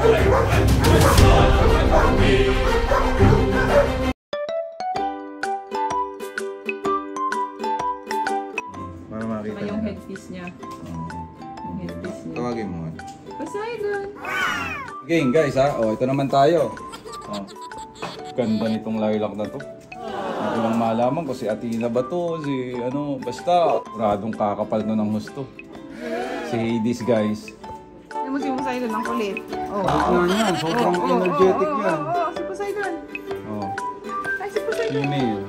Para makita yung headpiece niya. Yung headpiece niya. Tawagin mo. Poseidon! Game guys ha. Oh, ito naman tayo. Oh. Ganda nitong lilac na to. Hindi ko lang malaman kung si Athena ba to, si ano, basta uradong kakapal no ng husto. Si Hades guys. Ano mo si Poseidon ang kulit? Oh. Kulit nga yan, sobrang energetic yan. Oo, si Poseidon. Oh. Ay, si Poseidon. Female.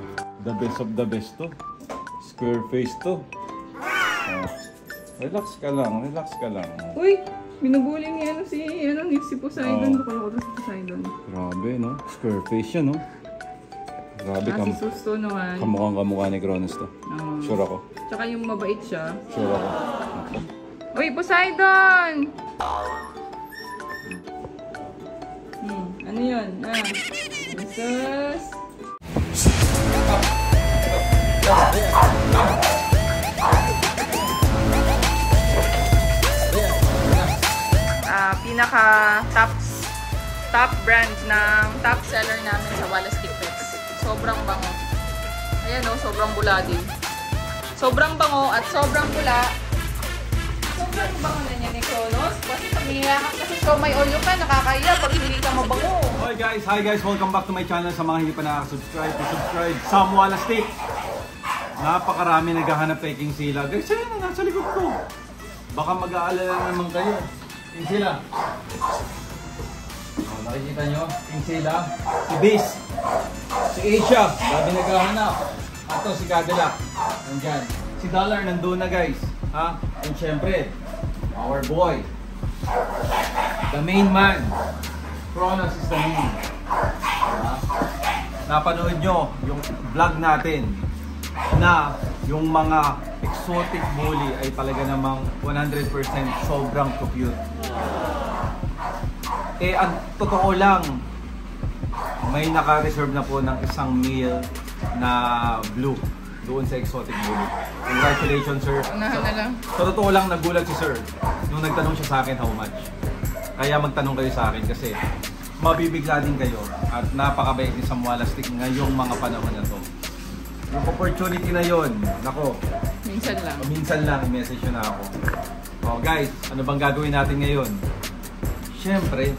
The best of the best to. Square face to. Oh. Relax ka lang, relax ka lang. Uy! Binubuli ni si Poseidon. Bakala ko to si Poseidon. Grabe no, square face siya no. Grabe Si Susto naman. Kamukhang ni Kronos to. Sure ako. Tsaka yung mabait siya. Sure ako. Uy, Poseidon! Ano yun? Jesus! Pinaka top brand ng top seller namin sa Wallace Stick Pets. Sobrang bango. Ayan o, sobrang bula din. Sobrang bango at sobrang bula. Sobrang bango na niya ni Kronos. Kasi pag niyakap ka sa siomai oil ka, nakakaya pag hindi ka mabango. Hi guys, welcome back to my channel. Sa mga hindi pa nakaka-subscribe, subscribe sa Wallace Stick. Napakarami naghahanap kay King Sila. Guys, ayan na, nasa likod ko. Baka mag-aalala naman kayo. King Sila. Oh, nakikita nyo? King Sila. Si Bis. Si Asia. Sabi naghahanap. Ato si Cadillac. Nandyan. Si Dollar nandun na guys. Ha? And syempre, our boy. The main man. Kronos is the main. Napanood nyo yung vlog natin na yung mga exotic bully ay talaga namang 100% sobrang cute. Eh, ang totoo lang, may naka-reserve na po ng isang male na blue doon sa exotic bully. Congratulations, sir. Unahan na lang. Sa totoo lang, nagulat si sir nung nagtanong siya sa akin how much. Kaya magtanong kayo sa akin kasi mabibigla din kayo at napakabait ni Sam Wallace Stick ngayong mga panahon na to. Yung opportunity na yon, nako. Minsan lang, i-message yun na ako. Oh, guys, ano bang gagawin natin ngayon? Siyempre,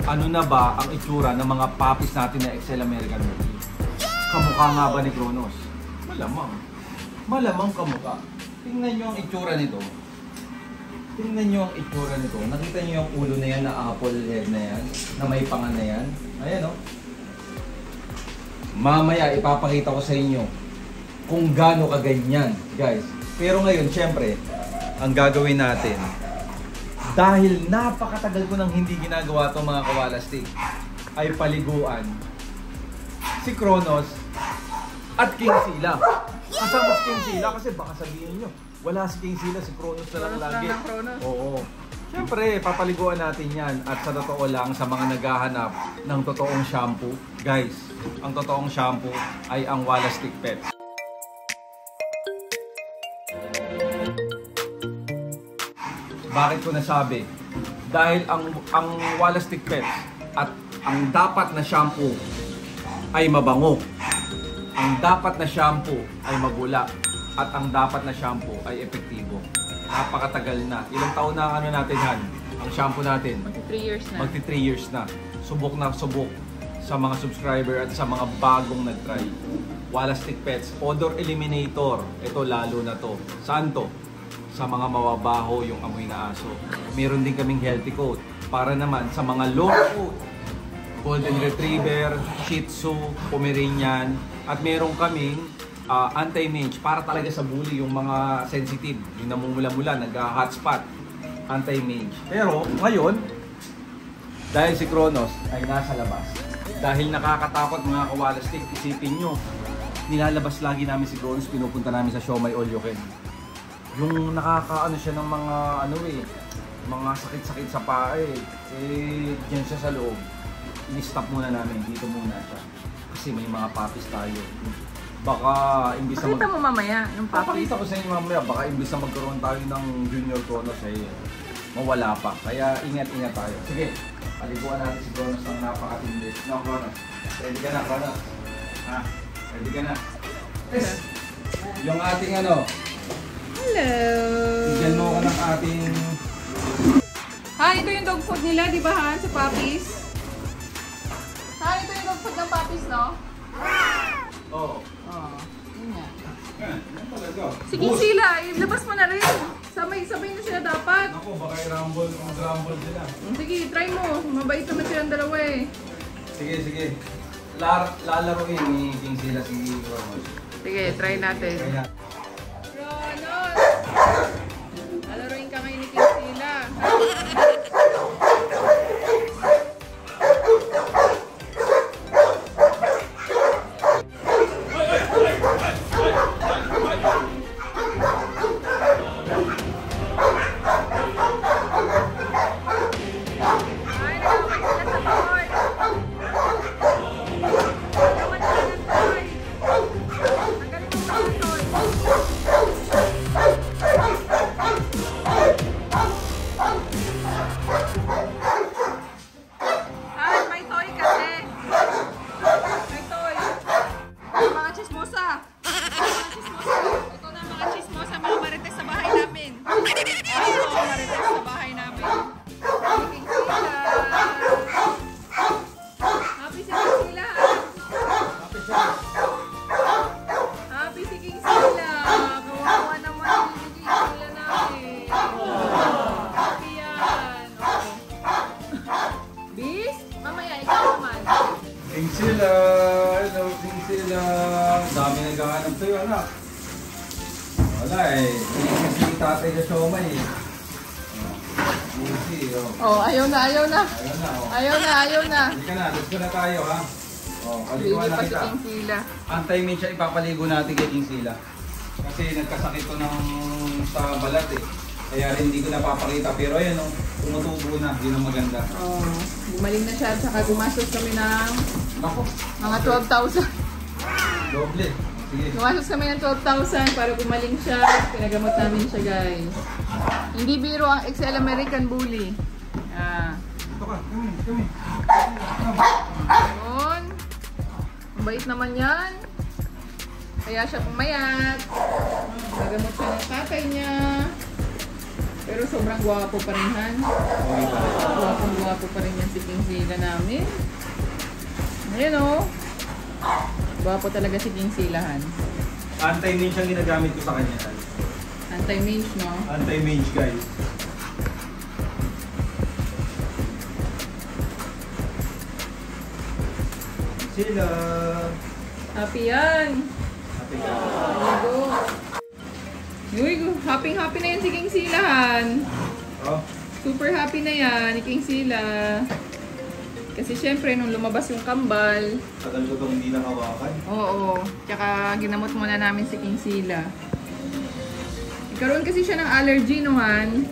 ano na ba ang itsura ng mga puppies natin na XL American Bully? Kamukha nga ba ni Kronos? Malamang. Malamang kamukha. Tingnan nyo ang itsura nito. Tingnan nyo ang itsura nito. Nakita nyo yung ulo na yan, na apple head na yan, na may panga na yan. Ayan o. Oh. Mamaya ipapakita ko sa inyo kung gaano kaganyan, guys. Pero ngayon, syempre, ang gagawin natin, dahil napakatagal ko nang hindi ginagawa itong mga Wallace Stick, ay paliguan si Kronos at King Sila. Kasama si King Sila kasi baka sabihin nyo, wala si King Sila, si Kronos na lang lagi. Oo. Siyempre, papaliguan natin yan. At sa totoo lang, sa mga naghahanap ng totoong shampoo, guys, ang totoong shampoo ay ang Wallace Stick Pets. Bakit ko nasabi? Dahil ang Wallace Stick Pets at ang dapat na shampoo ay mabango. Ang dapat na shampoo ay mabula. At ang dapat na shampoo ay epektibo. Napakatagal na. Ilang taon na ano natin Han? Ang shampoo natin. Magti 3 years na. Magti 3 years na. Subok na subok sa mga subscriber at sa mga bagong nag-try. Wallace Stick Pets, Odor Eliminator. Ito lalo na to. Saan to? Sa mga mawabaho yung amoy na aso. Meron din kaming healthy coat. Para naman sa mga low coat. Golden Retriever, Shih Tzu, Pomeranian. At meron kaming anti-mange para talaga sa bully, yung mga sensitive, yung namumula-mula, nag-hotspot, anti-mange. Pero ngayon, dahil si Kronos ay nasa labas, dahil nakakatakot mga ka-Wallace Stick, isipin nyo, nilalabas lagi namin si Kronos, pinupunta namin sa Siomai All You Can. Yung nakakaano siya ng mga mga sakit-sakit sa paa dyan siya sa loob. Ini-stop muna namin, dito muna siya. Kasi may mga puppies tayo. Baka imbis na mo mamaya yung puppies. Papakita ko sa inyo mamaya, baka imbis na magkaroon tayo ng Junior Kronos mawala pa. Kaya ingat-ingat tayo. Sige, paliguan natin si Kronos ng napakatindi. No, Kronos. Ready ka na, Kronos. Ha? Ready ka na? Yes! Yung ating ano? Hello! Bigyan mo ko ng ating... Ha, ito yung dog food nila, di ba Han? Sa puppies? Ha, ito yung dog food ng puppies, no? Oo. Oo. Yun nga. Yan talaga. Sige sila, ilabas mo na rin. Sabay na sila dapat. Ako, baka i-rumble sila. Sige, try mo. Mabait naman silang dalawa eh. Sige. Lalaroin ni King sila si Kronos. Sige, try natin. Kaya Kronos! Lalaroin ka ngayon ni King sila. dami naghahanap sa'yo, anak. Wala eh. Kasi yung tatay na siomay eh. Busi, oh. Oh, ayaw na. Ayun na, oh. Ayaw na. Hindi ka na, let's go na tayo, ha? Oh, paliguan na Baby pa si kita. King Sila. Anti-mint siya, ipapaligo natin kay King Sila. Kasi nagkasakit to sa balat eh. Kaya rin hindi ko napapakita. Pero ayan, oh, tumutubo na. Yun ang maganda. Oh, gumaling na siya. Saka gumastos kami ng Nako. mga 12,000. Doble. Sige. Gumastos kami ng 12,000 para gumaling siya. Pinagamot namin siya, guys. Hindi biro ang XL American Bully. Ah. Ito ka, kami. Yun. Mabait naman yan. Kaya siya pumayat. Nagamot siya ng tatay niya. Pero sobrang gwapo pa rin han. Gwapo pa rin yan si King Sila namin. Ayan o. Gwapo talaga si King Silahan. Anti-mange ang ginagamit ko sa kanya. Anti-mange, no? Anti-mange, guys. Sila. Happy yan. Happy ka. Uy, happy na yan si King Silahan. Oh. Super happy na yan ni King Sila. Kasi syempre, nung lumabas yung kambal. Tagal ko itong hindi nakawakan. Oo. Tsaka ginamot muna namin si King Sila. Nagkaroon kasi siya ng allergy, no, Han?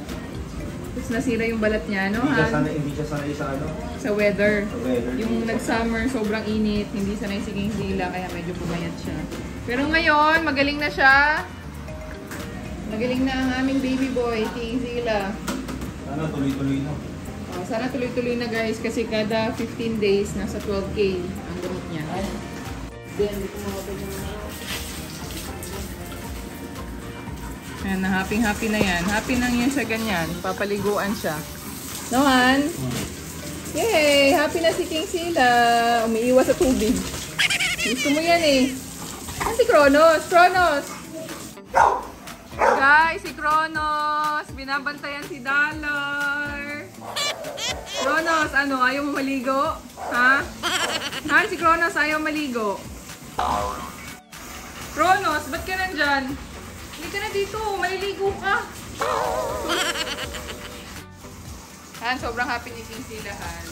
Tapos nasira yung balat niya, no, Han? Hindi siya sanay sa ano? Sa weather. Sa weather. Yung nag-summer, sobrang init. Hindi sanay si King Sila, kaya medyo pumayat siya. Pero ngayon, magaling na siya. Magaling na ang aming baby boy, King Sila. Ano, tuloy-tuloy na. Oh, sana tuloy-tuloy na, guys, kasi kada 15 days, nasa 12K ang gamot niya. Ayan, na happy na yan. Happy na yan siya ganyan. Papaliguan siya. No, Han? Yay! Happy na si King Sila. Umiiwas sa tubig. Gusto mo yan eh. Ano si Kronos? Kronos! Guys, si Kronos! Binabantayan si Dollar. Kronos, ano? Ayaw mo maligo? Ha? Han, si Kronos ayaw maligo. Kronos, ba't ka nandyan? Hindi ka na dito. Maliligo ka. Han, sobrang happy ni King Sila, Han.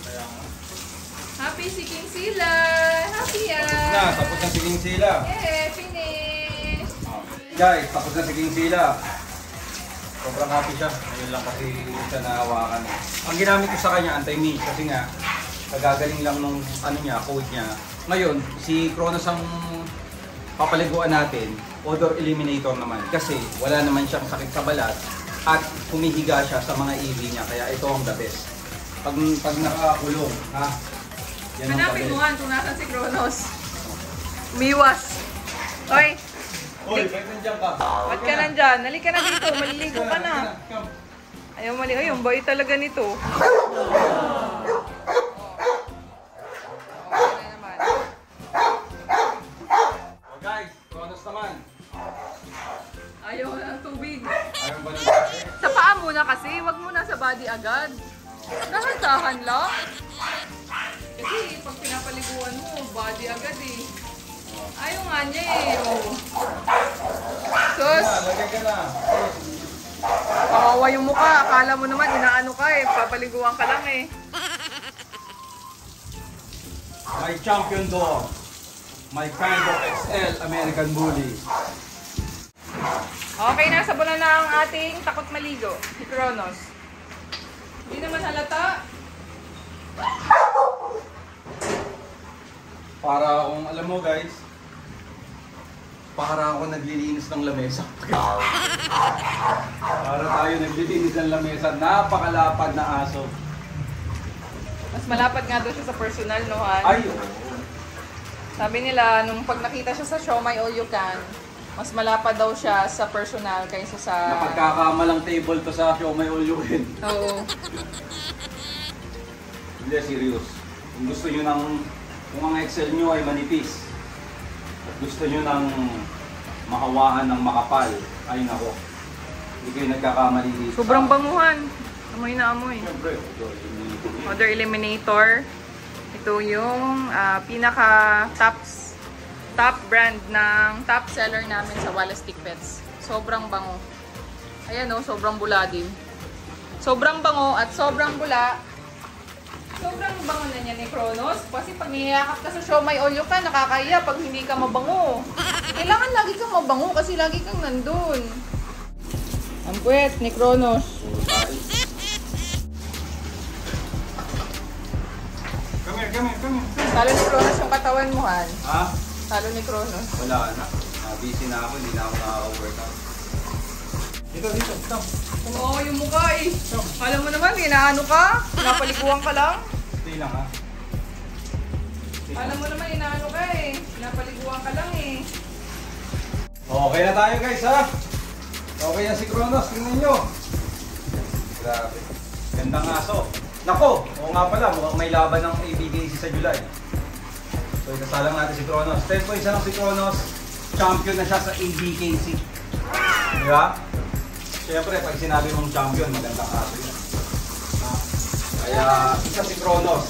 Happy si King Sila. Happy yan. Tapos na si King Sila. Yeah, finish. Guys, tapos na si King Sila. Sobrang happy siya. Ngayon lang kasi siya nahawakan. Ang ginamit ko sa kanya, anti-mange. Kasi nga, nagagaling lang nung ano niya, code niya. Ngayon, si Kronos ang papaliguan natin, odor eliminator naman. Kasi wala naman siyang sakit sa balat. At humihiga siya sa mga EV niya. Kaya ito ang the best. Pag nakakulong, ha? Yan ang the Hanapin best. mo kung nasan si Kronos. Miwas. Hoy, Hoy, ba't nandiyan ka? ba't ka nandyan? Halika na dito, maliligo ka na. Ayaw mali. Ay, ang bait talaga nito. Okay naman. Oh guys, Kronos naman. Ayaw na ng tubig. Ayaw ba naman? Sa paa muna kasi, wag muna sa body agad. Dahan-dahan lang. Kasi pag pinapaliguan mo, body agad eh. Ayaw nga niya eh. Oh. Sus, Lagay ka na. kawawa yung mukha. Akala mo naman, inaano ka eh. Papaliguan ka lang eh. My champion dog. My Kango XL American Bully. Okay, nasa bola na ang ating takot maligo. Si Kronos. Hindi naman halata. Para akong, alam mo guys, para ako naglilinis ng lamesa. Para tayo naglilinis ng lamesa. Napakalapad na aso. Mas malapad nga daw siya sa personal, no, Han? Ay, oo. Sabi nila, nung pag nakita siya sa Siomai All You Can, mas malapad daw siya sa personal kaysa sa... Napagkakamalang table to sa Siomai All You Can. Oo. Hindi, serious. Kung gusto nyo ng, kung ang Excel nyo ay manipis, at gusto nyo ng mahawaan ng makapal, ay nako. Hindi kayo nagkakamali dito. Sobrang banguhan. Amoy na amoy. Siyempre, Odor Eliminator. Ito yung pinaka top brand ng top seller namin sa Wallace Stick Pets. Sobrang bango. Ayan o, sobrang bula din. Sobrang bango at sobrang bula. Sobrang bango na niya ni Kronos. Kasi pag niyakap ka sa Siomai All You Can, nakakaya pag hindi ka mabango. Kailangan lagi kang mabango kasi lagi kang nandun. Ang puwet ni Kronos. Come here. Talo ni Kronos yung katawan mo, Han. Ha? Talo ni Kronos. Wala na. Busy na ako, hindi na ako nakaka-workout. Dito. Stop. Oo, yung mukha eh. Alam mo naman, inaano ka? Pinapaliguan ka lang? Stay lang ha. Alam mo naman, inaano ka eh. Pinapaliguan ka lang eh. Okay na tayo guys ha. Okay na si Kronos, tingnan nyo. Grabe. Gandang aso. Nako, oo nga pala, mukhang may laban ng ABKC sa July. So isasalang natin si Kronos. 10 points na lang si Kronos. Champion na siya sa ABKC. Di ba? Siyempre, pag sinabi mong champion, magandang aso yan. Kaya isa si Kronos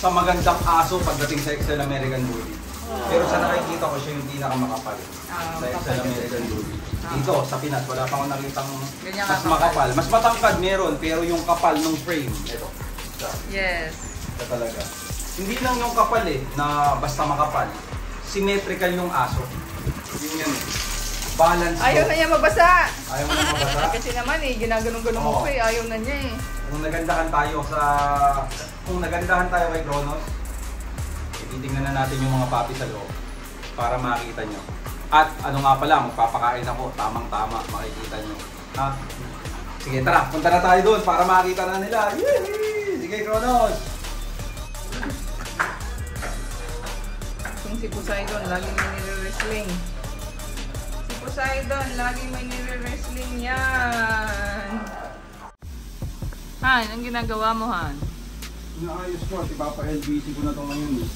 sa magandang aso pagdating sa XL American Bully. Pero sa nakikita ko siya yung pinakamakapal sa XL American Bully. Dito, sa Pinas, wala pa akong nakitang mas makapal. Mas matangkad meron, pero yung kapal ng frame, ito. Yes. Ito talaga. Hindi lang yung kapal eh, na basta makapal. Symmetrical yung aso. Yun yan eh. Balance. Ayaw na niya mabasa. Ayaw mo na mabasa. Kasi naman eh, ginaganong-ganong Oo. ko eh. Ayaw na niya eh. Kung nagandahan tayo kay Kronos, titingnan na natin yung mga papi sa loob para makita nyo. At ano nga pala, magpapakain ako, tamang-tama, makikita nyo. Ha? Sige, tara, punta na tayo doon para makita na nila. Yee! Sige, Kronos! Kung si Poseidon, lagi may nire-wrestling. Si Poseidon, lagi may nire-wrestling yan. Han, ang ginagawa mo, Han? Inaayos ko, si Papa LBC ko na ito ngayon eh.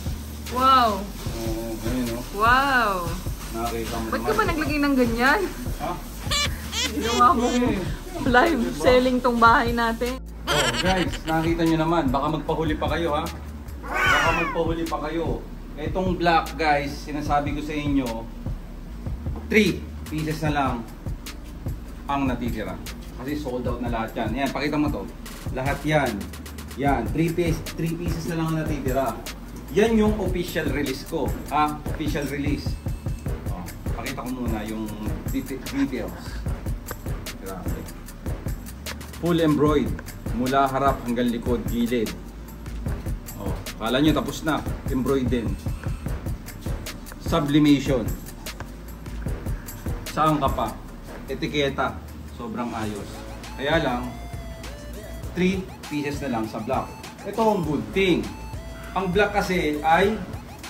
Wow! Oo, ngayon oh. Wow! Nakakita mo Ba't ka ba naglagay ng ganyan? Ha? Ginawa mo live selling tong bahay natin. Oh, guys, nakita nyo naman, baka magpahuli pa kayo ha. Baka magpahuli pa kayo. Itong black guys, sinasabi ko sa inyo, 3 pieces na lang ang natitira. Kasi sold out na lahat yan. Yan, pakita mo to. Lahat yan. Yan, 3 pieces na lang ang natitira. Yan yung official release ko. Ha? Official release. Oh, pakita ko muna yung details. Grabe. Full embroidered. Mula harap hanggang likod, gilid. Oh, kala nyo tapos na. Embroidered din. Sublimation. Saan ka pa? Etiketa. Sobrang ayos. Kaya lang, 3 pieces na lang sa black. Ito ang good thing. Ang black kasi ay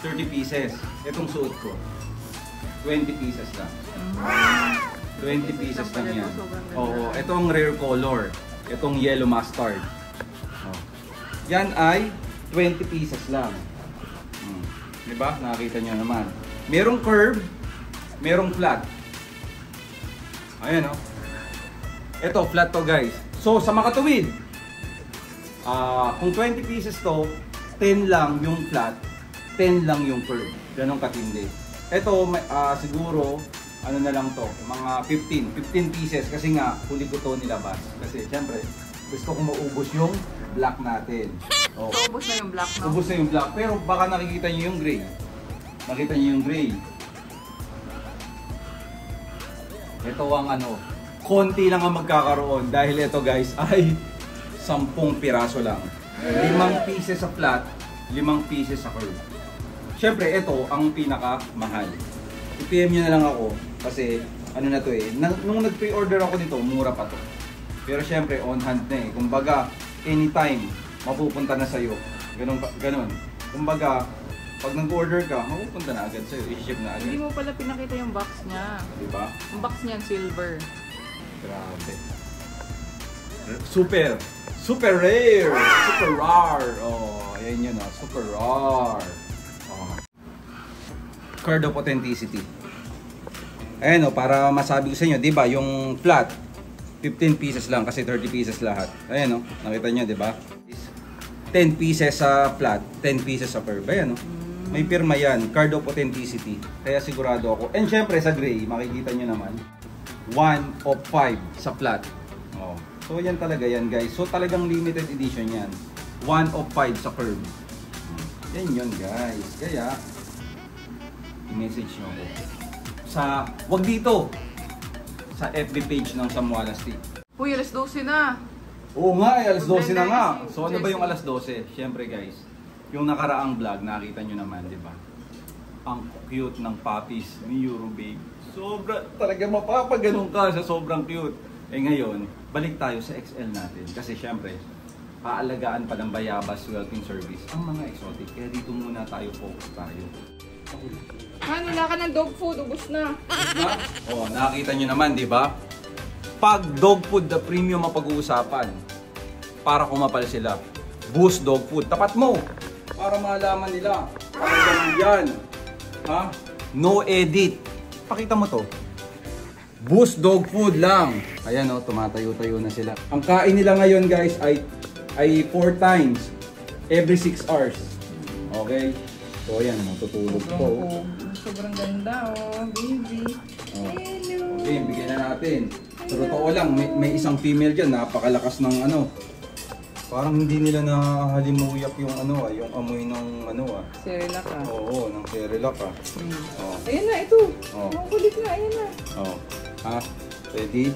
30 pieces. Itong suot ko, 20 pieces lang. 20 pieces lang yan. Oo, ito ang rare color. Itong yellow mustard. Oh. Yan ay 20 pieces lang. Diba? Nakakita nyo naman. Merong curve, merong flat. Ayan o. Ito, flat to guys. So, sa makatuwid, kung 20 pieces to, 10 lang yung flat, 10 lang yung curve. Ganun katindi. Ito, siguro, ano na lang to, mga 15 pieces kasi nga, huli ko to nilabas. Kasi, syempre, gusto ko maubos yung black natin. Oh. Ubus na yung black, no? Ubus na yung black, pero baka nakikita nyo yung gray. Nakita nyo yung gray. Ito ang ano, konti lang ang magkakaroon dahil ito guys ay 10 piraso lang. 5 pieces sa flat, 5 pieces sa curve. Siyempre, ito ang pinaka-mahal. I-PM nyo na lang ako kasi ano na to eh. Nung nag-pre-order ako nito, mura pa to. Pero siyempre, on hand na eh. Kumbaga, anytime, mapupunta na sa'yo. Ganun. Kumbaga, pag nag-order ka, mapupunta na agad sa'yo. I-ship na agad. Hindi mo pala pinakita yung box niya. Diba? Ang box niya silver. Grabe. Super rare. Super rare. Oh, ayan yun oh. Super rare. Oh. Card of authenticity. Ayan oh, para masabi ko sa inyo, di ba, yung flat, 15 pieces lang kasi 30 pieces lahat. Ayan oh, nakita nyo, di ba? 10 pieces sa flat, 10 pieces sa curve. Ayan oh. May pirma yan, card of authenticity. Kaya sigurado ako. And syempre sa gray, makikita nyo naman, 1 of 5 sa flat. Oh. So yan talaga yan guys. So talagang limited edition yan. 1 of 5 sa curve. Yan yun guys. Kaya, i-message nyo ako. Wag dito. Sa FB page ng Samuala Stick. Uy, alas 12 na. Oo nga, alas 12 na nga. So ano ba yung alas 12? Siyempre guys, yung nakaraang vlog, nakita nyo naman, di ba? Ang cute ng puppies ni Eurobig. Sobra, talaga mapapaganon ka sa sobrang cute. Eh ngayon, balik tayo sa XL natin. Kasi siyempre, aalagaan pa ng Bayabas Whelping Service ang mga exotic. Kaya dito muna tayo, focus tayo. Han, wala ka ng dog food. Ubus na. Oh, nakita nyo naman, di ba? Pag dog food na premium ang pag-uusapan, para kumapal sila. Boost dog food. Tapat mo! Para malaman nila. Parang yan. Ha? No edit. Pakita mo to. Boost dog food lang. Ayan o, tumatayo-tayo na sila. Ang kain nila ngayon guys ay 4 times every 6 hours. Okay? So ayan, matutulog po. Sobrang ganda oh, baby. Oh. Hello. Okay, bigyan na natin. Sa totoo lang, may isang female dyan, napakalakas ng ano. Parang hindi nila nahalimuyak yung ano yung amoy ng ano Cerelac ah. Oo, ng Cerelac ah. Oh. Ayan na, ito. Oh. Ang kulit na, ayan na. Oh. Ha? Ready?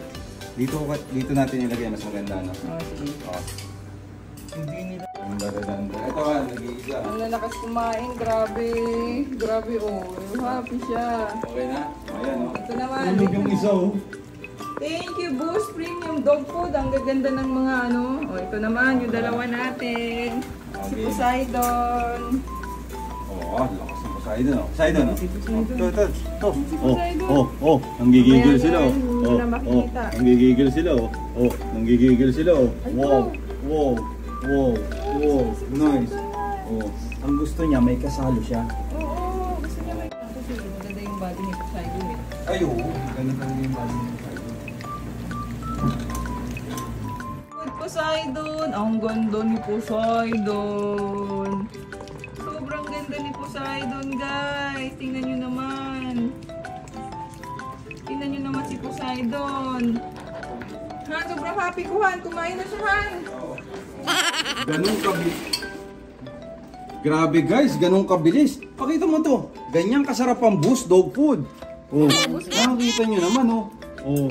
Dito natin ilagay, mas maganda no? Oh, sige. Oh. Hindi nila. Ang ganda. Ito nga, nag-iisa. Ang lalakas kumain, grabe. Grabe oh, happy siya. Okay na? Ayan oh. Ito naman. Tulog yung isa oh. Thank you, Boost Premium Dog Food. Ang gaganda ng mga ano. O, ito naman, yung dalawa natin. Si Okay. Poseidon. Oh, lakas ng Poseidon oh. Poseidon oh. Si Poseidon. Ito. Poseidon. Nanggigigil sila oh. Hindi na makikita. Nanggigigil sila oh. Nanggigigil sila oh. Ay, Wow. Nice. Oh, ang gusto niya may kasalo siya. Oo, gusto niya may kasi maganda yung body ni Poseidon eh. Ay, oo. Ganda talaga yung body ni Poseidon. Good Poseidon! Ang ganda ni Poseidon! Sobrang ganda ni Poseidon, guys! Tingnan nyo naman! Tingnan nyo naman si Poseidon! Han, sobrang happy ko, Han! Kumain na siya, Han! Ganun kabilis. Grabe guys, ganun kabilis. Pakita mo to. Ganyan kasarap ang Boost dog food. Oh, nakikita nyo naman oh. Oh,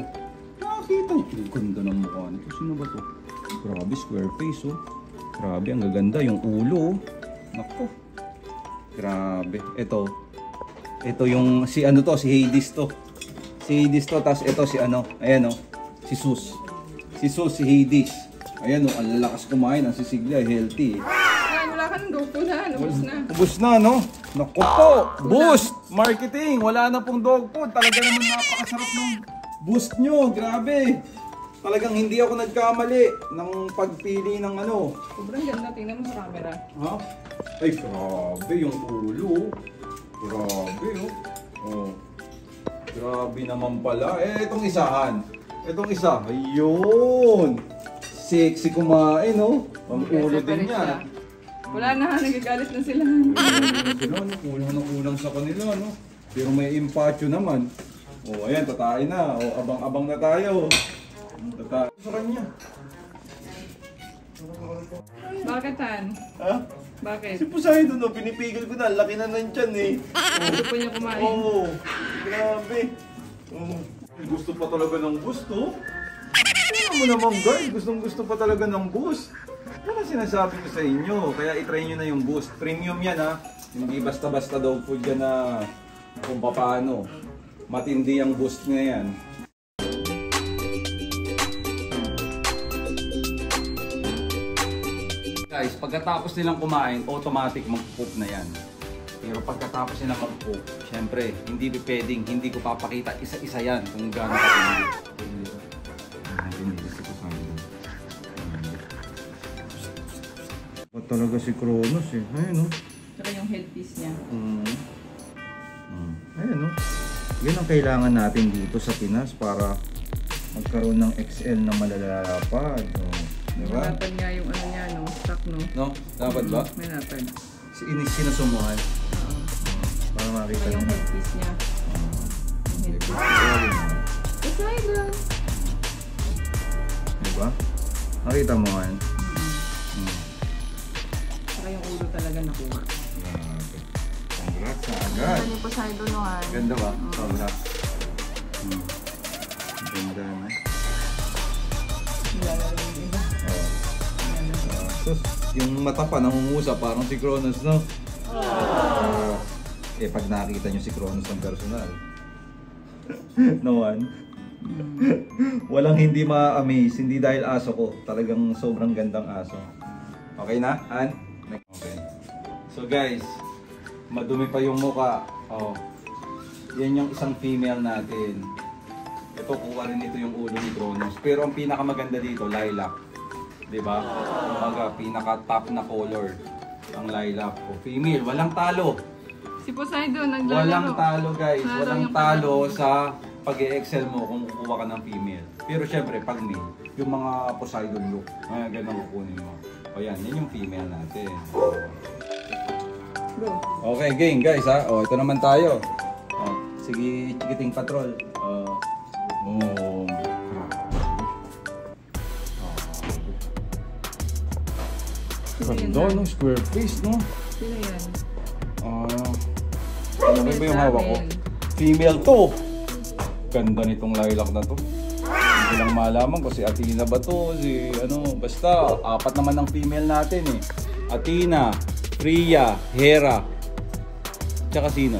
nakikita nyo. Ang ganda ng mukha nito. Sino ba to? Grabe, square face oh. Grabe, ang gaganda. Yung ulo oh. Naku. Grabe. Ito yung si ano to, si Hades to. Si Hades to, tapos ito si ano. Ayan oh. Si Sus. Si Sus, si Hades. Ayan ang lalakas kumain. Ang sisigla, healthy. Ay, wala ka ng dog food na. Ubus na. Ubus na, no? Naku po! Boost! Marketing! Wala na pong dog food. Talaga naman napakasarap ng boost nyo. Grabe! Talagang hindi ako nagkamali ng pagpili ng ano. Sobrang ganda. Tingnan mo sa camera. Ha? Ay, grabe yung ulo. Grabe, oh. Oh. Grabe naman pala. Eh, itong isahan. Itong isa. Ayun! Sexy kumain, oh. Ang ulo din niya. Wala na, nagagalit na sila. Sila, no? Kulang sa kanila, no? Pero may impatyo naman. Oh, ayan, tatayin na. Oh, abang-abang na tayo. Tatayin sa kanya. Bakit, Han? Ha? Bakit? Si Poseidon, no, pinipigil ko na. Laki na ng tiyan eh. Gusto pa niya kumain. Oo. Grabe. Oo. Gusto pa talaga ng gusto. Tingnan mo naman guys, gusto pa talaga ng boost. Yan ang sinasabi ko sa inyo, kaya itry nyo na yung boost. Premium yan ha, hindi basta-basta dog food yan na kung paano. Matindi ang boost na yan. Guys, pagkatapos nilang kumain, automatic mag-poop na yan. Pero pagkatapos nilang mag-poop, syempre, hindi pwedeng, hindi ko papakita isa-isa yan kung gaano katindi. Talaga si Kronos eh. Ayun, no? Tsaka yung headpiece niya. Ayun, no? Yan ang kailangan natin dito sa Pinas para magkaroon ng XL na malalapad. Oh, diba? Malapad nga yung ano niya, no? Stock, no? No? Dapat ba? May lapad. Sinasumuhan. Para makita Tsaka yung mo. headpiece niya. Yung headpiece. Poseidon! Diba? Nakita mo yan? Tsaka yung ulo talaga nakuha. Grabe. Congrats na agad. Ganda ni Poseidon, no, Han? Ganda ba? Sobra. Ganda na. Nilalaro yung iba. Sus, yung mata pa nangungusa parang si Kronos, no? Pag nakita nyo si Kronos ng personal. No one. Walang hindi ma-amaze, hindi dahil aso ko. Talagang sobrang gandang aso. Okay na, Han? Okay. So guys, madumi pa yung muka. Oh. Yan yung isang female natin. Ito, kuha rin ito yung ulo ni Kronos. Pero ang pinakamaganda dito, lilac. Diba? Umaga, pinaka-top na color. Ang lilac. O, female, walang talo. Si Poseidon, naglalaro. Walang talo guys. Lalo Walang yung talo pag- sa pag-e-excel mo kung kukuha ka ng female. Pero syempre, pag male, yung mga Poseidon look, ganun kukunin mo. O yan, yan yung female natin. Go. Okay, game guys ha. O, ito naman tayo. O, sige, Chikiting Patrol. Ganda, no? Square face, no? Sino yan? Ano ba yung hawak ko? Female to. Ganda nitong lilac na to. Hindi lang malaman kung si Athena ba to, si ano, basta apat naman ang female natin eh. Athena, Freya, Hera, tsaka sino?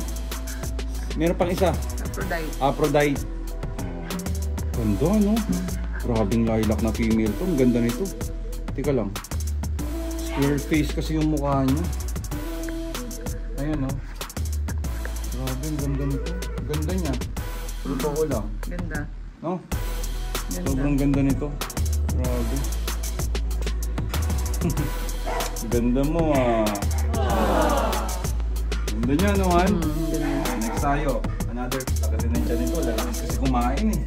Meron pang isa, Aphrodite. Aphrodite. Ganda, no? Grabing lilac na female to, ang ganda nito. Teka lang. Square face kasi yung mukha niya. Ayan, no? Grabe, ang ganda nito. Ganda niya. Totoo lang. Ganda. No? Ganda. Sobrang ganda nito. Grabe. Ganda mo ah. Ganda niya, no, Han? Next tayo. Another. Taga din ng tiyan nito. Lalaki kasi kumain eh.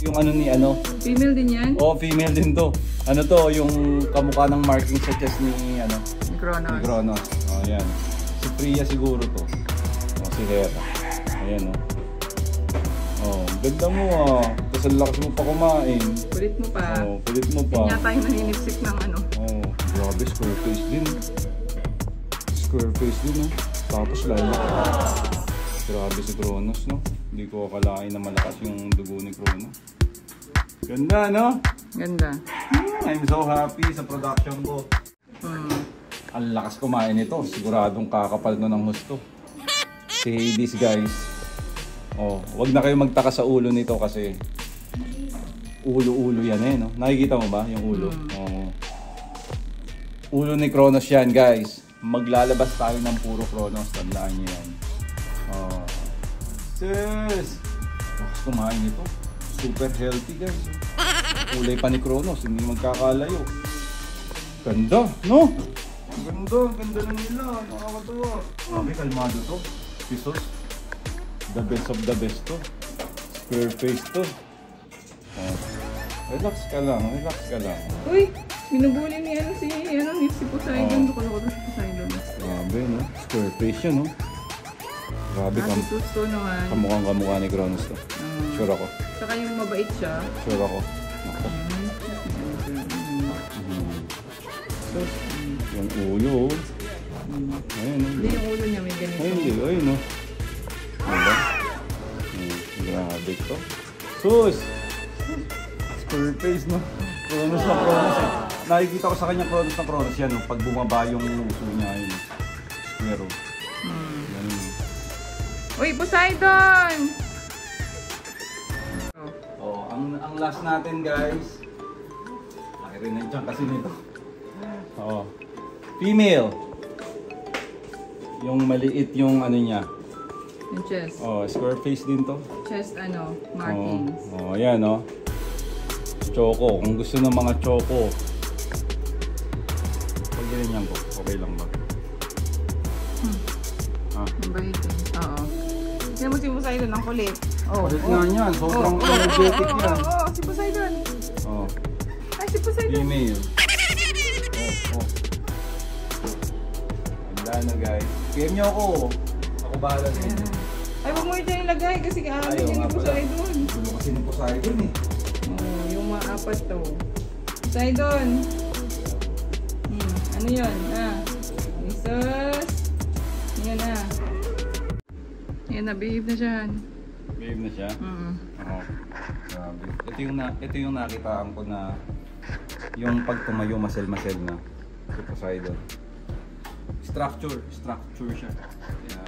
Yung ano ni ano. Female din yan? Oh, female din to. Ano to, yung kamukha ng marking sa chest ni ano. Ni Kronos. Ni Kronos. Oh, yan. Si Freya siguro to. Oh, si Hera. Ayan, oh. Oh, ganda mo ah. Tapos ang lakas mo pa kumain. Kulit mo pa. Oh, kulit mo pa. Yan yata yung naninipsik ng ano. Oh, grabe, square face din. Square face din, no? Tapos lalo. Grabe si Kronos, no? Hindi ko akalain na malakas yung dugo ni Kronos. Ganda, no? Ganda. I'm so happy sa production ko. Ang lakas kumain nito. Siguradong kakapal no ng husto. Si Hades, guys. Oh, wag na kayo magtaka sa ulo nito kasi Ulo-ulo yan eh, no? Nakikita mo ba yung ulo? Oo. Ulo ni Kronos yan, guys. Maglalabas tayo ng puro Kronos. Tandaan nyo yan. Oh. Sis! Lakas kumain ito. Super healthy, guys. Kulay pa ni Kronos. Hindi magkakalayo. Ganda, no? Ganda na nila. Nakakatawa. Grabe, kalmado to. Pisos. The best of the best to. Square face to. Oh. Relax ka lang. Uy! Binubuli ni si Poseidon. Dukala ko si Poseidon. Grabe, no? Square face yun, no? Grabe, Gusto naman. kamukha ni Kronos to. Sure ako. Saka yung mabait siya. Sure ako. Ako. Yung ulo. Ayun, no? Hindi yung ulo niya may ganito. Ay, hindi. Ayun, no? Diba? Grabe to. Sus! Square face, no? Kronos na Kronos. Nakikita ko sa kanya Kronos na Kronos yan, no? Pag bumaba yung uso niya, yun. Square, oh. Ganun. Uy, Poseidon! Oh, ang last natin, guys. Laki rin na dyan kasi nito. Oh. Female. Yung maliit yung ano niya. Yung chest. Oh, square face din to. Chest markings. Oh, ayan, oh. Choco. Kung gusto ng mga choco. Pag ganyan ko, okay lang ba? Mabait eh. Oo. Tignan mo si Poseidon, ang kulit. Kulit nga niyan. Sobrang energetic yan. Oo, si Poseidon. Oh. Ay, si Poseidon. Female. Oh. Handa na, guys. PM nyo ako. Ako bahala sa inyo. Ay, huwag mo ito ilagay kasi kaamin yun ni Poseidon. Gulo kasi ni Poseidon eh. Oo, yung mga apat to. Poseidon. Ano yun? Jesus. Yan na. Yan na, behave na dyan. Behave na siya? Oo. Grabe. Ito yung nakitaan ko na yung pag tumayo, masel-masel na si Poseidon. Structure siya. Kaya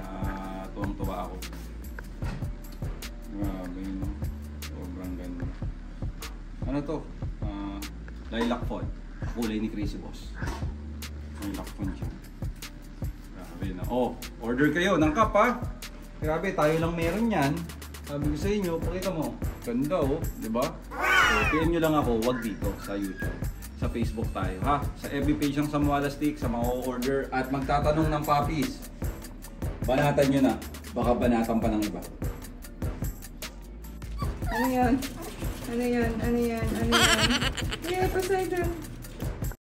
tuwang-tuwa ako. Grabe, no? Sobrang ganda. Ano to? Lilac font. Kulay ni Crazy Boss. Lilac font siya. Grabe na. Oh, order kayo ng cup, ha? Grabe, tayo lang meron yan. Sabi ko sa inyo, pakita mo. Ganda, oh. Diba? So, PM nyo lang ako, wag dito sa YouTube. Sa Facebook tayo, ha? Sa FB page ng Samuala Stick, sa mga order at magtatanong ng puppies. Banatan nyo na. Baka banatan pa ng iba. Ano yan? Ano yan? Yeah, Poseidon.